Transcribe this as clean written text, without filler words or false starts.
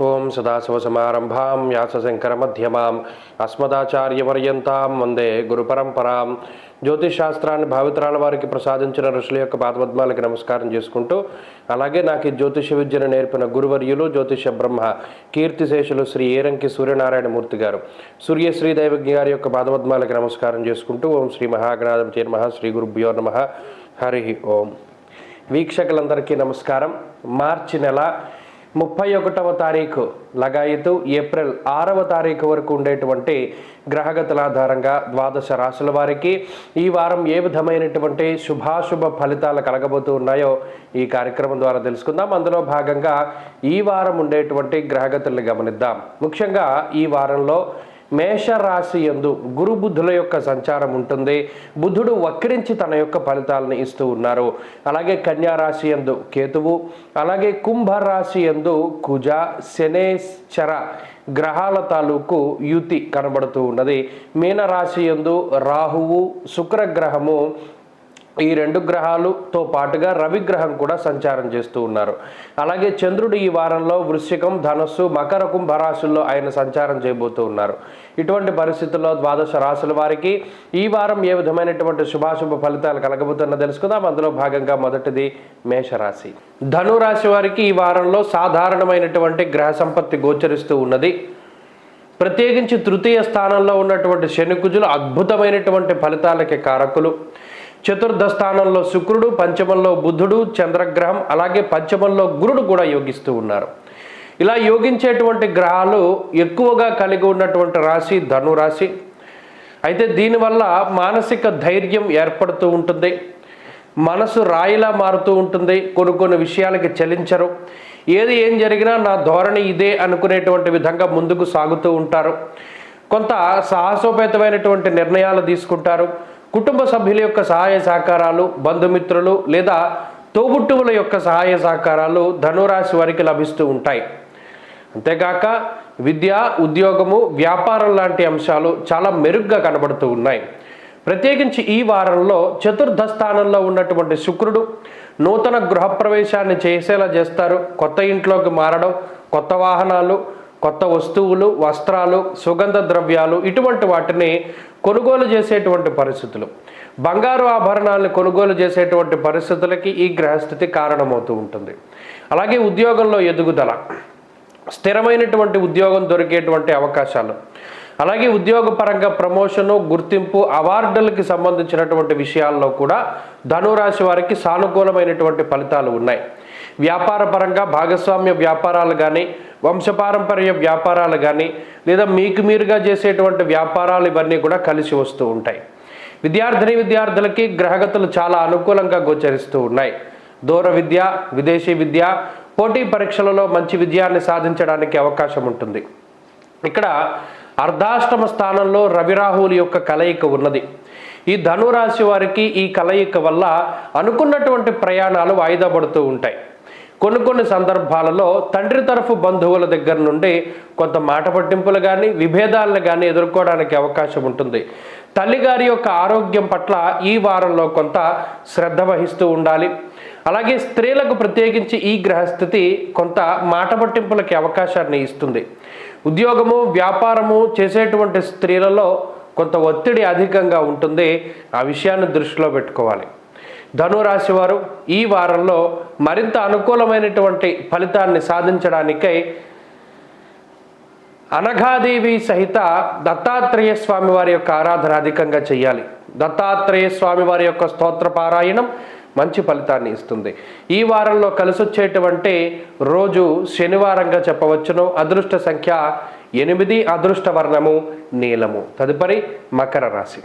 ఓం సదాశివసమారంభాం వ్యాసశంకరమధ్యమాం అస్మదాచార్యపర్యంతాం వందే గురుపరంపరాం. జ్యోతిష్ శాస్త్రాన్ని భావితరాల వారికి ప్రసాదించిన ఋషుల యొక్క పాదపద్మాలకి నమస్కారం చేసుకుంటూ, అలాగే నాకు ఈ జ్యోతిష విద్యను నేర్పిన గురువర్యులు జ్యోతిష బ్రహ్మ కీర్తిశేషులు శ్రీ ఏరంకి సూర్యనారాయణమూర్తి గారు సూర్యశ్రీ దైవజ్ఞ గారి యొక్క పాదపద్మాలకి నమస్కారం చేసుకుంటూ, ఓం శ్రీ మహాగణాధిపతి నమః, శ్రీ గురుభ్యో నమః, హరి ఓం. వీక్షకులందరికీ నమస్కారం. మార్చి నెల 31వ తారీఖు లగాయితూ ఏప్రిల్ 6వ తారీఖు వరకు ఉండేటువంటి గ్రహగతుల ఆధారంగా ద్వాదశ రాశుల వారికి ఈ వారం ఏ విధమైనటువంటి శుభాశుభ ఫలితాలు కలగబోతూ ఉన్నాయో ఈ కార్యక్రమం ద్వారా తెలుసుకుందాం. అందులో భాగంగా ఈ వారం ఉండేటువంటి గ్రహగతుల్ని గమనిద్దాం. ముఖ్యంగా ఈ వారంలో మేషరాశి యందు గురు బుద్ధుల యొక్క సంచారం ఉంటుంది. బుధుడు వక్రించి తన యొక్క ఫలితాలను ఇస్తూ ఉన్నారు. అలాగే కన్యారాశి యందు కేతువు, అలాగే కుంభరాశి యందు కుజ, శనేశ్చర గ్రహాల తాలూకు యుతి కనబడుతూ ఉన్నది. మీనరాశి యందు రాహువు, శుక్రగ్రహము, ఈ రెండు గ్రహాలతో పాటుగా రవిగ్రహం కూడా సంచారం చేస్తూ ఉన్నారు. అలాగే చంద్రుడు ఈ వారంలో వృశ్చికం, ధనస్సు, మకర, కుంభరాశుల్లో ఆయన సంచారం చేయబోతూ ఉన్నారు. ఇటువంటి పరిస్థితుల్లో ద్వాదశ రాశుల వారికి ఈ వారం ఏ విధమైనటువంటి శుభాశుభ ఫలితాలు కలగబోతున్నా తెలుసుకుందాం. అందులో భాగంగా మొదటిది మేషరాశి. ధనురాశి వారికి ఈ వారంలో సాధారణమైనటువంటి గ్రహ సంపత్తి గోచరిస్తూ ఉన్నది. ప్రత్యేకించి తృతీయ స్థానంలో ఉన్నటువంటి శని, కుజులు అద్భుతమైనటువంటి ఫలితాలకి కారకులు. చతుర్థ స్థానంలో శుక్రుడు, పంచమంలో బుధుడు, చంద్రగ్రహం, అలాగే పంచమంలో గురుడు కూడా యోగిస్తూ ఉన్నారు. ఇలా యోగించేటువంటి గ్రహాలు ఎక్కువగా కలిగి ఉన్నటువంటి రాశి ధనురాశి. అయితే దీనివల్ల మానసిక ధైర్యం ఏర్పడుతూ ఉంటుంది. మనసు రాయిలా మారుతూ ఉంటుంది. కొన్ని విషయాలకి చలించరు. ఏం జరిగినా నా ధోరణి ఇదే అనుకునేటువంటి విధంగా ముందుకు సాగుతూ ఉంటారు. కొంత సాహసోపేతమైనటువంటి నిర్ణయాలు తీసుకుంటారు. కుటుంబ సభ్యుల యొక్క సహాయ సహకారాలు, బంధుమిత్రులు లేదా తోబుట్టువుల యొక్క సహాయ సహకారాలు ధనురాశి వారికి లభిస్తూ ఉంటాయి. అంతేకాక విద్య, ఉద్యోగము, వ్యాపారం లాంటి అంశాలు చాలా మెరుగ్గా కనబడుతూ ఉన్నాయి. ప్రత్యేకించి ఈ వారంలో చతుర్థ స్థానంలో ఉన్నటువంటి శుక్రుడు నూతన గృహప్రవేశాన్ని చేసేలా చేస్తారు. కొత్త ఇంట్లోకి మారడం, కొత్త వాహనాలు, కొత్త వస్తువులు, వస్త్రాలు, సుగంధ ద్రవ్యాలు ఇటువంటి వాటిని కొనుగోలు చేసేటువంటి పరిస్థితులు, బంగారు ఆభరణాలను కొనుగోలు చేసేటువంటి పరిస్థితులకి ఈ గ్రహస్థితి కారణమవుతూ ఉంటుంది. అలాగే ఉద్యోగంలో ఎదుగుదల, స్థిరమైనటువంటి ఉద్యోగం దొరికేటువంటి అవకాశాలు, అలాగే ఉద్యోగపరంగా ప్రమోషను, గుర్తింపు, అవార్డులకి సంబంధించినటువంటి విషయాల్లో కూడా ధనురాశి వారికి సానుకూలమైనటువంటి ఫలితాలు ఉన్నాయి. వ్యాపార పరంగా భాగస్వామ్య వ్యాపారాలు కానీ, వంశపారంపర్య వ్యాపారాలు కానీ, లేదా మీకు మీరుగా చేసేటువంటి వ్యాపారాలు ఇవన్నీ కూడా కలిసి వస్తూ ఉంటాయి. విద్యార్థులకి గ్రహగతులు చాలా అనుకూలంగా గోచరిస్తూ ఉన్నాయి. దూర విద్య, విదేశీ విద్య, పోటీ పరీక్షలలో మంచి విజయాన్ని సాధించడానికి అవకాశం ఉంటుంది. ఇక్కడ అర్ధాష్టమ స్థానంలో రవిరాహువుల యొక్క కలయిక ఉన్నది. ఈ ధనురాశి వారికి ఈ కలయిక వల్ల అనుకున్నటువంటి ప్రయాణాలు వాయిదా పడుతూ ఉంటాయి. కొన్ని సందర్భాలలో తండ్రి తరఫు బంధువుల దగ్గర నుండి కొంత మాట పట్టింపులు కానీ, విభేదాలను కానీ ఎదుర్కోవడానికి అవకాశం ఉంటుంది. తల్లిగారి యొక్క ఆరోగ్యం పట్ల ఈ వారంలో కొంత శ్రద్ధ వహిస్తూ ఉండాలి. అలాగే స్త్రీలకు ప్రత్యేకించి ఈ గ్రహస్థితి కొంత మాట పట్టింపులకి అవకాశాన్ని ఇస్తుంది. ఉద్యోగము, వ్యాపారము చేసేటువంటి స్త్రీలలో కొంత ఒత్తిడి అధికంగా ఉంటుంది. ఆ విషయాన్ని దృష్టిలో పెట్టుకోవాలి. ధనురాశి వారు ఈ వారంలో మరింత అనుకూలమైనటువంటి ఫలితాన్ని సాధించడానికై అనఘాదేవి సహిత దత్తాత్రేయ స్వామి వారి యొక్క ఆరాధన అధికంగా చేయాలి. దత్తాత్రేయ స్వామి వారి యొక్క స్తోత్ర పారాయణం మంచి ఫలితాన్ని ఇస్తుంది. ఈ వారంలో కలిసి వచ్చేటువంటి రోజు శనివారంగా చెప్పవచ్చును. అదృష్ట సంఖ్య 8, అదృష్ట వర్ణము నీలము. తదుపరి మకర రాశి.